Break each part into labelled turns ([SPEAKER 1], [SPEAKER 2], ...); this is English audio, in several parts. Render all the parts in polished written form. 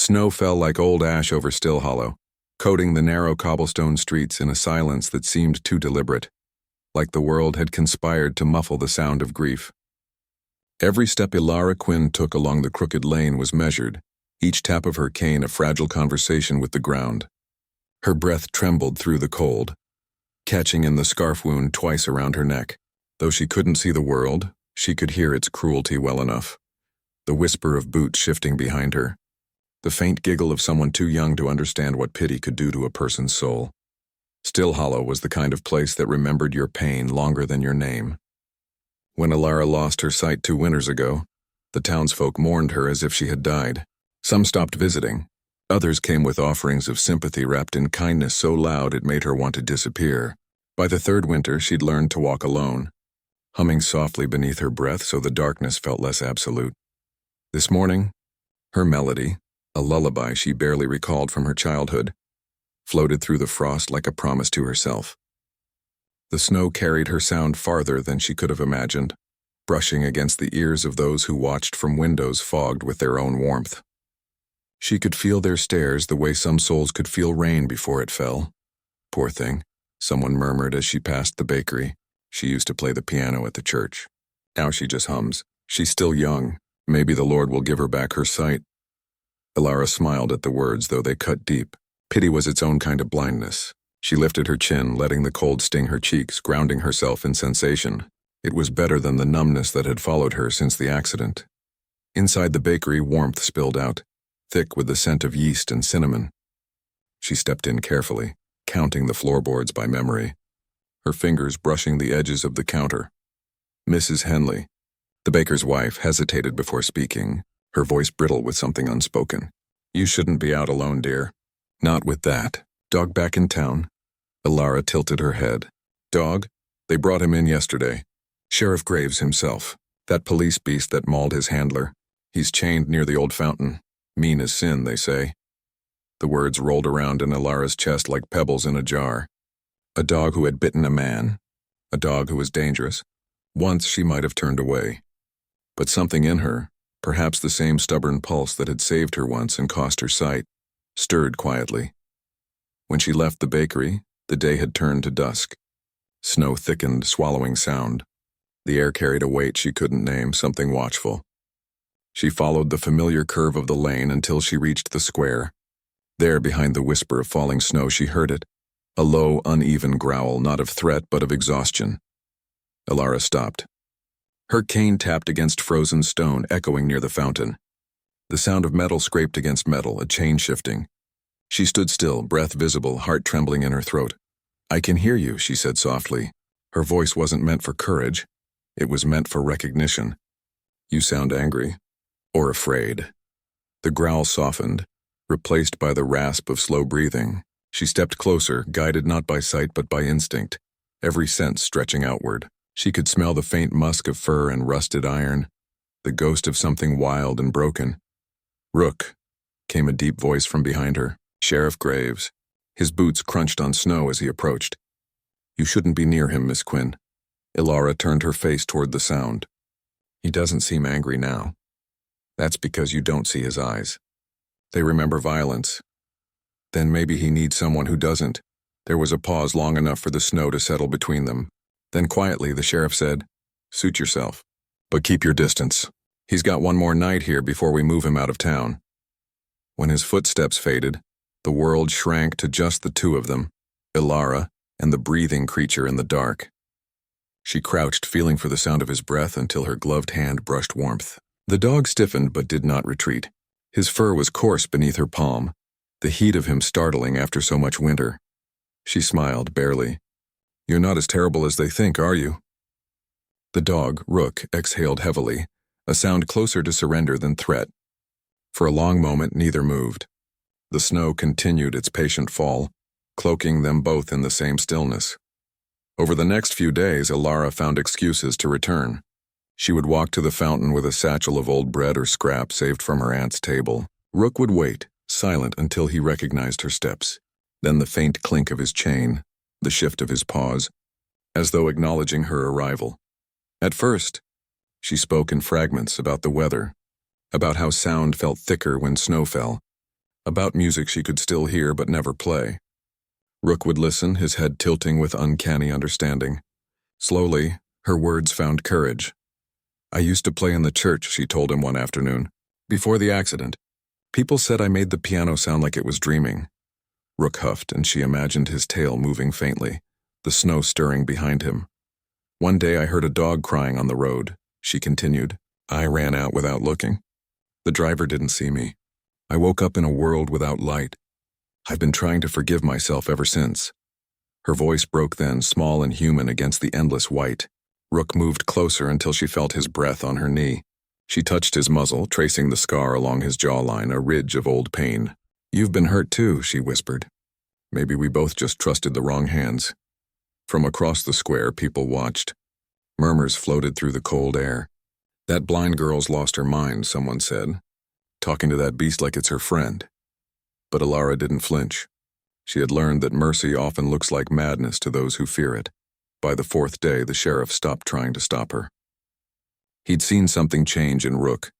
[SPEAKER 1] Snow fell like old ash over Still Hollow, coating the narrow cobblestone streets in a silence that seemed too deliberate, like the world had conspired to muffle the sound of grief. Every step Ilara Quinn took along the crooked lane was measured, each tap of her cane a fragile conversation with the ground. Her breath trembled through the cold, catching in the scarf wound twice around her neck. Though she couldn't see the world, she could hear its cruelty well enough. The whisper of boots shifting behind her, the faint giggle of someone too young to understand what pity could do to a person's soul. Still Hollow was the kind of place that remembered your pain longer than your name. When Ilara lost her sight 2 winters ago, the townsfolk mourned her as if she had died. Some stopped visiting. Others came with offerings of sympathy wrapped in kindness so loud it made her want to disappear. By the 3rd winter, she'd learned to walk alone, humming softly beneath her breath so the darkness felt less absolute. This morning, her melody, a lullaby she barely recalled from her childhood, floated through the frost like a promise to herself. The snow carried her sound farther than she could have imagined, brushing against the ears of those who watched from windows fogged with their own warmth. She could feel their stares the way some souls could feel rain before it fell. Poor thing, someone murmured as she passed the bakery. She used to play the piano at the church. Now she just hums. She's still young. Maybe the Lord will give her back her sight. Ilara smiled at the words, though they cut deep. Pity was its own kind of blindness. She lifted her chin, letting the cold sting her cheeks, grounding herself in sensation. It was better than the numbness that had followed her since the accident. Inside the bakery, warmth spilled out, thick with the scent of yeast and cinnamon. She stepped in carefully, counting the floorboards by memory, her fingers brushing the edges of the counter. Mrs. Henley, the baker's wife, hesitated before speaking, her voice brittle with something unspoken. "You shouldn't be out alone, dear." "Not with that. Dog back in town?" Ilara tilted her head. "Dog? They brought him in yesterday. Sheriff Graves himself, that police beast that mauled his handler. He's chained near the old fountain. Mean as sin, they say." The words rolled around in Ilara's chest like pebbles in a jar. A dog who had bitten a man. A dog who was dangerous. Once she might have turned away. But something in her, perhaps the same stubborn pulse that had saved her once and cost her sight, stirred quietly. When she left the bakery, the day had turned to dusk. Snow thickened, swallowing sound. The air carried a weight she couldn't name, something watchful. She followed the familiar curve of the lane until she reached the square. There, behind the whisper of falling snow, she heard it. A low, uneven growl, not of threat but of exhaustion. Ilara stopped. Her cane tapped against frozen stone, echoing near the fountain. The sound of metal scraped against metal, a chain shifting. She stood still, breath visible, heart trembling in her throat. "I can hear you," she said softly. Her voice wasn't meant for courage. It was meant for recognition. "You sound angry. Or afraid." The growl softened, replaced by the rasp of slow breathing. She stepped closer, guided not by sight but by instinct, every sense stretching outward. She could smell the faint musk of fur and rusted iron, the ghost of something wild and broken. "Rook," came a deep voice from behind her. "Sheriff Graves." His boots crunched on snow as he approached. "You shouldn't be near him, Miss Quinn." Ilara turned her face toward the sound. "He doesn't seem angry now." "That's because you don't see his eyes. They remember violence. Then maybe he needs someone who doesn't." There was a pause long enough for the snow to settle between them. Then quietly, the sheriff said, "Suit yourself, but keep your distance. He's got one more night here before we move him out of town." When his footsteps faded, the world shrank to just the two of them, Ilara and the breathing creature in the dark. She crouched, feeling for the sound of his breath until her gloved hand brushed warmth. The dog stiffened but did not retreat. His fur was coarse beneath her palm, the heat of him startling after so much winter. She smiled, barely. "You're not as terrible as they think, are you?" The dog, Rook, exhaled heavily, a sound closer to surrender than threat. For a long moment, neither moved. The snow continued its patient fall, cloaking them both in the same stillness. Over the next few days, Ilara found excuses to return. She would walk to the fountain with a satchel of old bread or scraps saved from her aunt's table. Rook would wait, silent until he recognized her steps. Then the faint clink of his chain, the shift of his paws, as though acknowledging her arrival. At first, she spoke in fragments about the weather, about how sound felt thicker when snow fell, about music she could still hear but never play. Rook would listen, his head tilting with uncanny understanding. Slowly, her words found courage. "I used to play in the church," she told him one afternoon. "Before the accident. People said I made the piano sound like it was dreaming." Rook huffed, and she imagined his tail moving faintly, the snow stirring behind him. "One day I heard a dog crying on the road," she continued. "I ran out without looking. The driver didn't see me. I woke up in a world without light. I've been trying to forgive myself ever since." Her voice broke then, small and human against the endless white. Rook moved closer until she felt his breath on her knee. She touched his muzzle, tracing the scar along his jawline, a ridge of old pain. "You've been hurt too," she whispered. "Maybe we both just trusted the wrong hands." From across the square, people watched. Murmurs floated through the cold air. "That blind girl's lost her mind," someone said, "talking to that beast like it's her friend." But Alara didn't flinch. She had learned that mercy often looks like madness to those who fear it. By the fourth day, the sheriff stopped trying to stop her. He'd seen something change in Rook.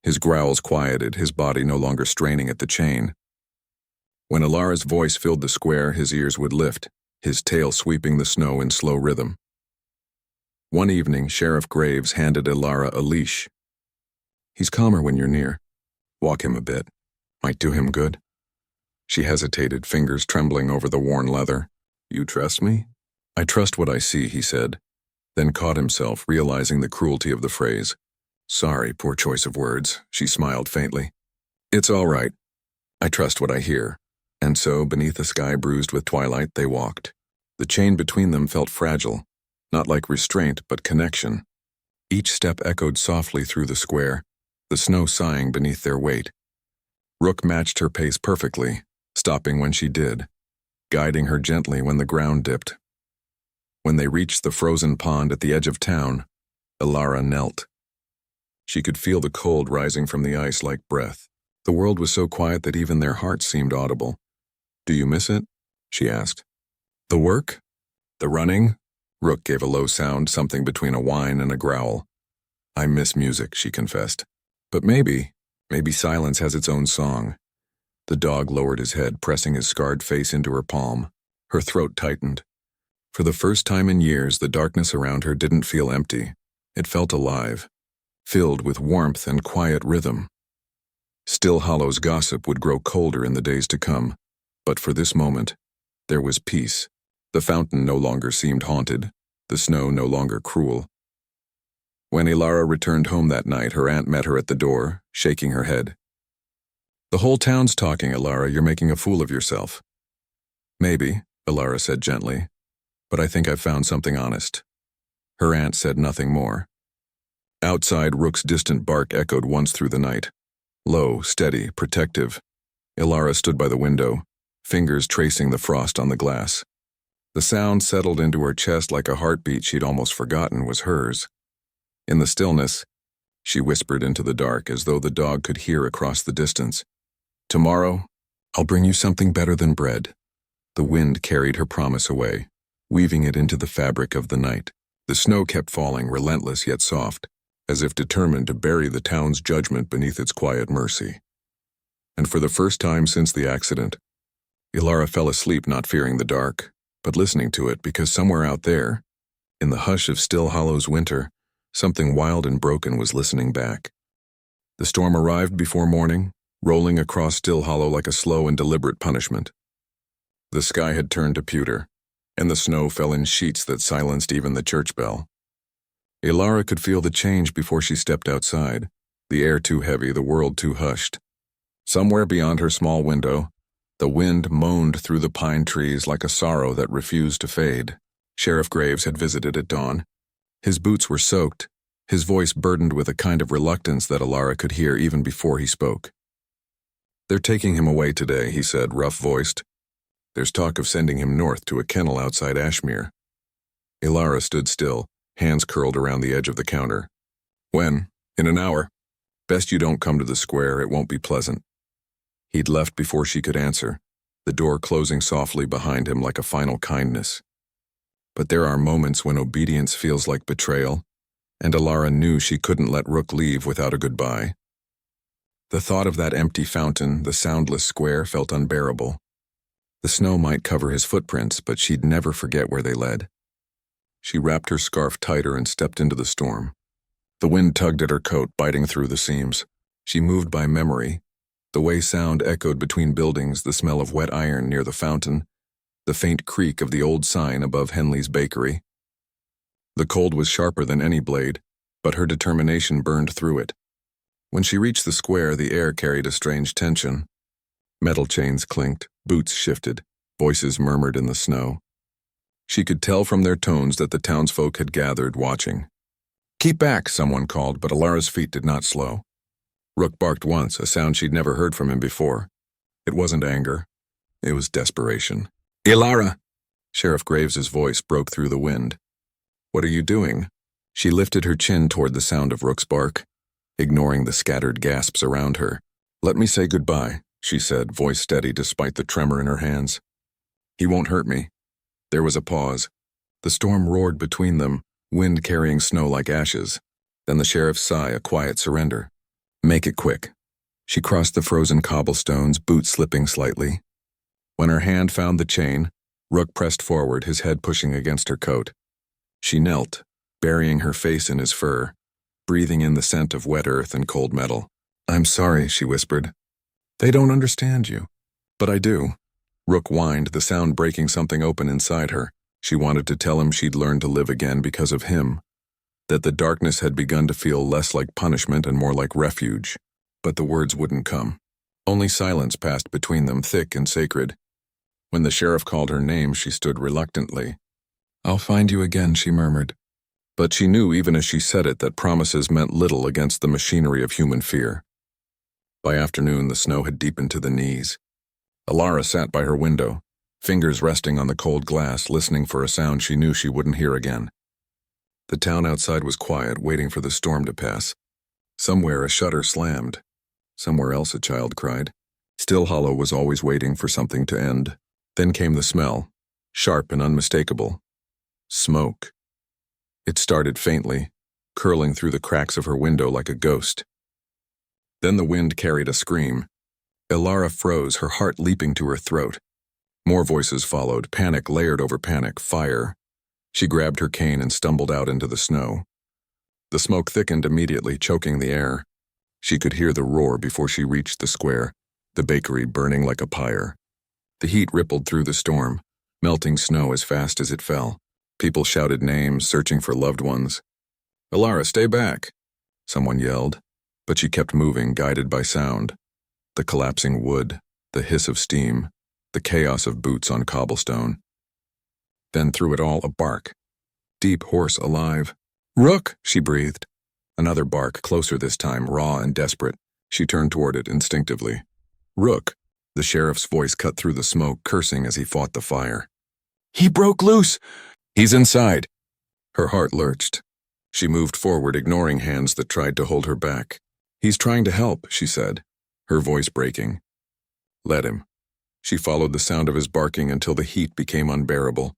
[SPEAKER 1] His growls quieted, his body no longer straining at the chain. When Alara's voice filled the square, his ears would lift, his tail sweeping the snow in slow rhythm. One evening, Sheriff Graves handed Alara a leash. "He's calmer when you're near. Walk him a bit. Might do him good." She hesitated, fingers trembling over the worn leather. "You trust me?" "I trust what I see," he said, then caught himself, realizing the cruelty of the phrase. "Sorry, poor choice of words," she smiled faintly. "It's all right. I trust what I hear." And so, beneath a sky bruised with twilight, they walked. The chain between them felt fragile, not like restraint, but connection. Each step echoed softly through the square, the snow sighing beneath their weight. Rook matched her pace perfectly, stopping when she did, guiding her gently when the ground dipped. When they reached the frozen pond at the edge of town, Alara knelt. She could feel the cold rising from the ice like breath. The world was so quiet that even their hearts seemed audible. "Do you miss it?" she asked. "The work? The running?" Rook gave a low sound, something between a whine and a growl. "I miss music," she confessed. "But maybe silence has its own song." The dog lowered his head, pressing his scarred face into her palm. Her throat tightened. For the first time in years, the darkness around her didn't feel empty. It felt alive, filled with warmth and quiet rhythm. Still Hollow's gossip would grow colder in the days to come, but for this moment, there was peace. The fountain no longer seemed haunted, the snow no longer cruel. When Alara returned home that night, her aunt met her at the door, shaking her head. "The whole town's talking, Alara. You're making a fool of yourself." "Maybe," Alara said gently, "but I think I've found something honest." Her aunt said nothing more. Outside, Rook's distant bark echoed once through the night. Low, steady, protective. Alara stood by the window, fingers tracing the frost on the glass. The sound settled into her chest like a heartbeat she'd almost forgotten was hers. In the stillness, she whispered into the dark as though the dog could hear across the distance. "Tomorrow, I'll bring you something better than bread." The wind carried her promise away, weaving it into the fabric of the night. The snow kept falling, relentless yet soft, as if determined to bury the town's judgment beneath its quiet mercy. And for the first time since the accident, Alara fell asleep not fearing the dark, but listening to it because somewhere out there, in the hush of Still Hollow's winter, something wild and broken was listening back. The storm arrived before morning, rolling across Still Hollow like a slow and deliberate punishment. The sky had turned to pewter, and the snow fell in sheets that silenced even the church bell. Alara could feel the change before she stepped outside, the air too heavy, the world too hushed. Somewhere beyond her small window, the wind moaned through the pine trees like a sorrow that refused to fade. Sheriff Graves had visited at dawn. His boots were soaked, his voice burdened with a kind of reluctance that Alara could hear even before he spoke. "They're taking him away today," he said, rough-voiced. "There's talk of sending him north to a kennel outside Ashmere." Alara stood still, hands curled around the edge of the counter. "When?" "In an hour. Best you don't come to the square, it won't be pleasant." He'd left before she could answer, the door closing softly behind him like a final kindness. But there are moments when obedience feels like betrayal, and Alara knew she couldn't let Rook leave without a goodbye. The thought of that empty fountain, the soundless square, felt unbearable. The snow might cover his footprints, but she'd never forget where they led. She wrapped her scarf tighter and stepped into the storm. The wind tugged at her coat, biting through the seams. She moved by memory. The way sound echoed between buildings, the smell of wet iron near the fountain, the faint creak of the old sign above Henley's bakery. The cold was sharper than any blade, but her determination burned through it. When she reached the square, the air carried a strange tension. Metal chains clinked, boots shifted, voices murmured in the snow. She could tell from their tones that the townsfolk had gathered, watching. "Keep back," someone called, but Alara's feet did not slow. Rook barked once, a sound she'd never heard from him before. It wasn't anger. It was desperation. "Alara!" Sheriff Graves's voice broke through the wind. "What are you doing?" She lifted her chin toward the sound of Rook's bark, ignoring the scattered gasps around her. "Let me say goodbye," she said, voice steady despite the tremor in her hands. "He won't hurt me." There was a pause. The storm roared between them, wind carrying snow like ashes. Then the sheriff's sigh, a quiet surrender. "Make it quick." She crossed the frozen cobblestones, boots slipping slightly. When her hand found the chain, Rook pressed forward, his head pushing against her coat. She knelt, burying her face in his fur, breathing in the scent of wet earth and cold metal. "I'm sorry," she whispered. "They don't understand you." "But I do." Rook whined, the sound breaking something open inside her. She wanted to tell him she'd learned to live again because of him, that the darkness had begun to feel less like punishment and more like refuge. But the words wouldn't come. Only silence passed between them, thick and sacred. When the sheriff called her name, she stood reluctantly. "I'll find you again," she murmured. But she knew even as she said it that promises meant little against the machinery of human fear. By afternoon, the snow had deepened to the knees. Alara sat by her window, fingers resting on the cold glass, listening for a sound she knew she wouldn't hear again. The town outside was quiet, waiting for the storm to pass. Somewhere a shutter slammed. Somewhere else a child cried. Still Hollow was always waiting for something to end. Then came the smell, sharp and unmistakable. Smoke. It started faintly, curling through the cracks of her window like a ghost. Then the wind carried a scream. Alara froze, her heart leaping to her throat. More voices followed, panic layered over panic, fire. She grabbed her cane and stumbled out into the snow. The smoke thickened immediately, choking the air. She could hear the roar before she reached the square, the bakery burning like a pyre. The heat rippled through the storm, melting snow as fast as it fell. People shouted names, searching for loved ones. "Alara, stay back!" someone yelled, but she kept moving, guided by sound. The collapsing wood, the hiss of steam, the chaos of boots on cobblestone. Then through it all, a bark. Deep, hoarse, alive. "Rook!" she breathed. Another bark, closer this time, raw and desperate. She turned toward it instinctively. "Rook!" The sheriff's voice cut through the smoke, cursing as he fought the fire. "He broke loose! He's inside!" Her heart lurched. She moved forward, ignoring hands that tried to hold her back. "He's trying to help," she said, her voice breaking. "Let him." She followed the sound of his barking until the heat became unbearable.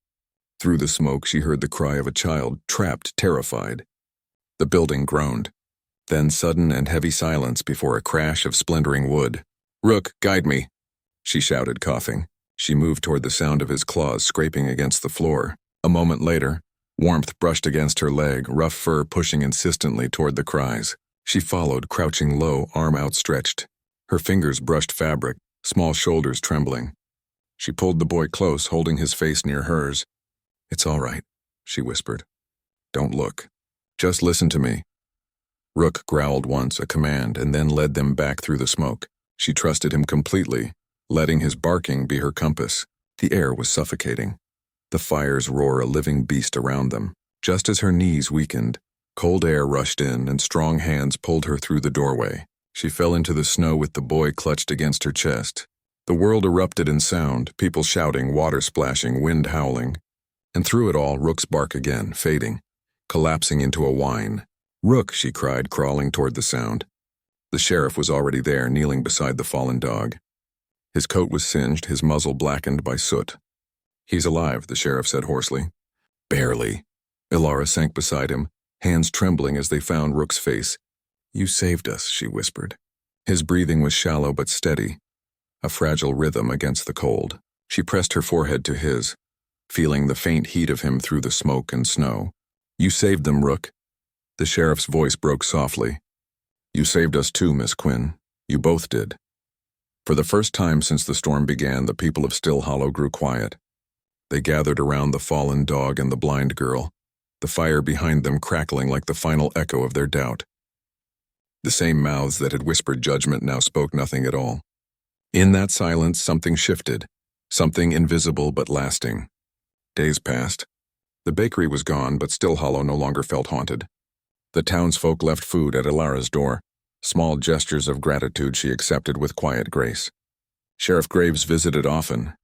[SPEAKER 1] Through the smoke, she heard the cry of a child, trapped, terrified. The building groaned. Then sudden and heavy silence before a crash of splintering wood. "Rook, guide me," she shouted, coughing. She moved toward the sound of his claws scraping against the floor. A moment later, warmth brushed against her leg, rough fur pushing insistently toward the cries. She followed, crouching low, arm outstretched. Her fingers brushed fabric, small shoulders trembling. She pulled the boy close, holding his face near hers. "It's all right," she whispered. "Don't look. Just listen to me." Rook growled once, a command, and then led them back through the smoke. She trusted him completely, letting his barking be her compass. The air was suffocating. The fire's roar a living beast around them. Just as her knees weakened, cold air rushed in and strong hands pulled her through the doorway. She fell into the snow with the boy clutched against her chest. The world erupted in sound, people shouting, water splashing, wind howling. And through it all, Rook's bark again, fading, collapsing into a whine. "Rook," she cried, crawling toward the sound. The sheriff was already there, kneeling beside the fallen dog. His coat was singed, his muzzle blackened by soot. "He's alive," the sheriff said hoarsely. "Barely." Alara sank beside him, hands trembling as they found Rook's face. "You saved us," she whispered. His breathing was shallow but steady, a fragile rhythm against the cold. She pressed her forehead to his, feeling the faint heat of him through the smoke and snow. "You saved them, Rook." The sheriff's voice broke softly. "You saved us too, Miss Quinn. You both did." For the first time since the storm began, the people of Still Hollow grew quiet. They gathered around the fallen dog and the blind girl, the fire behind them crackling like the final echo of their doubt. The same mouths that had whispered judgment now spoke nothing at all. In that silence, something shifted, something invisible but lasting. Days passed. The bakery was gone, but Still Hollow no longer felt haunted. The townsfolk left food at Ilara's door, small gestures of gratitude she accepted with quiet grace. Sheriff Graves visited often,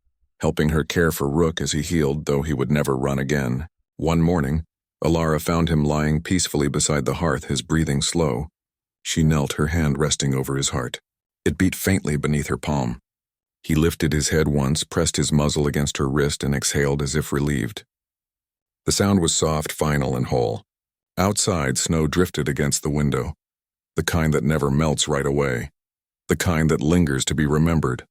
[SPEAKER 1] helping her care for Rook as he healed, though he would never run again. One morning, Ilara found him lying peacefully beside the hearth, his breathing slow. She knelt, her hand resting over his heart. It beat faintly beneath her palm. He lifted his head once, pressed his muzzle against her wrist, and exhaled as if relieved. The sound was soft, final, and whole. Outside, snow drifted against the window, the kind that never melts right away, the kind that lingers to be remembered.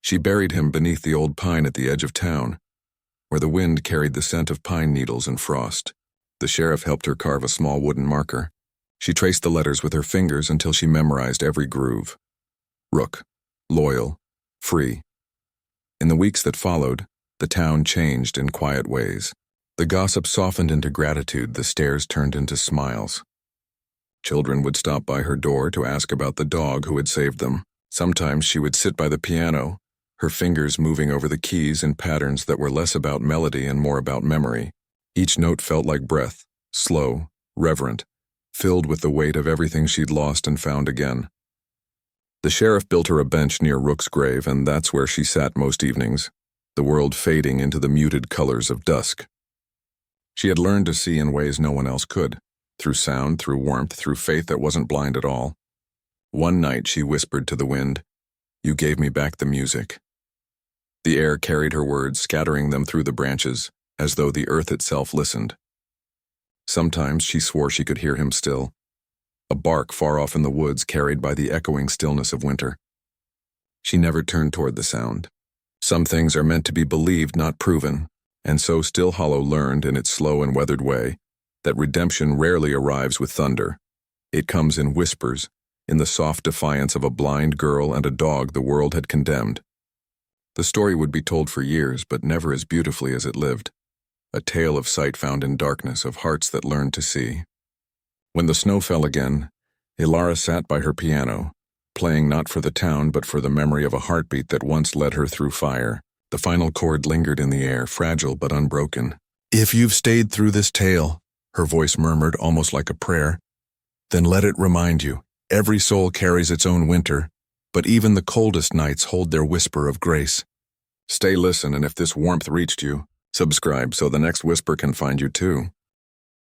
[SPEAKER 1] She buried him beneath the old pine at the edge of town, where the wind carried the scent of pine needles and frost. The sheriff helped her carve a small wooden marker. She traced the letters with her fingers until she memorized every groove. Rook, loyal, free. In the weeks that followed, the town changed in quiet ways. The gossip softened into gratitude, the stares turned into smiles. Children would stop by her door to ask about the dog who had saved them. Sometimes she would sit by the piano, her fingers moving over the keys in patterns that were less about melody and more about memory. Each note felt like breath, slow, reverent, filled with the weight of everything she'd lost and found again. The sheriff built her a bench near Rook's grave, and that's where she sat most evenings, the world fading into the muted colors of dusk. She had learned to see in ways no one else could, through sound, through warmth, through faith that wasn't blind at all. One night she whispered to the wind, "You gave me back the music." The air carried her words, scattering them through the branches, as though the earth itself listened. Sometimes she swore she could hear him still, a bark far off in the woods carried by the echoing stillness of winter. She never turned toward the sound. Some things are meant to be believed, not proven, and so Still Hollow learned in its slow and weathered way that redemption rarely arrives with thunder. It comes in whispers, in the soft defiance of a blind girl and a dog the world had condemned. The story would be told for years, but never as beautifully as it lived. A tale of sight found in darkness, of hearts that learned to see. When the snow fell again, Ilara sat by her piano, playing not for the town but for the memory of a heartbeat that once led her through fire. The final chord lingered in the air, fragile but unbroken. "If you've stayed through this tale," her voice murmured almost like a prayer, "then let it remind you, every soul carries its own winter, but even the coldest nights hold their whisper of grace. Stay, listen, and if this warmth reached you, subscribe so the next whisper can find you too."